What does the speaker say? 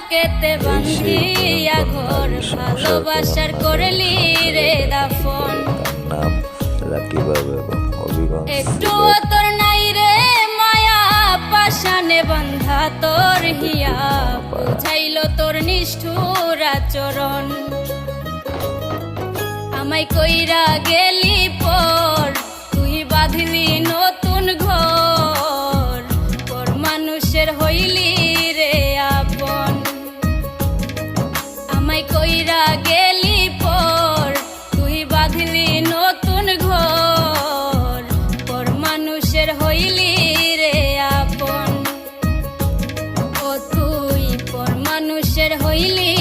বুকেতে বান্ধিয়া ঘর ভালোবাসার করলি রে দাফন। নাম রাকিবা বেগম, হবিগঞ্জ। একটু তোর নাই রে মায়া পাশানে বন্ধা তোর হিয়া, বুঝাইল তোর নিষ্ঠুর আচরণ। আমায় কইরা গেলি পর তুই বাঁধলি নতুন ঘর, পর মানুষের হইলি রে আপন। আমায় কইরা গেলি পর তুই বাঁধলি নতুন ঘর, পর মানুষের হইলি রে আপন। ও তুই পর মানুষের হইলি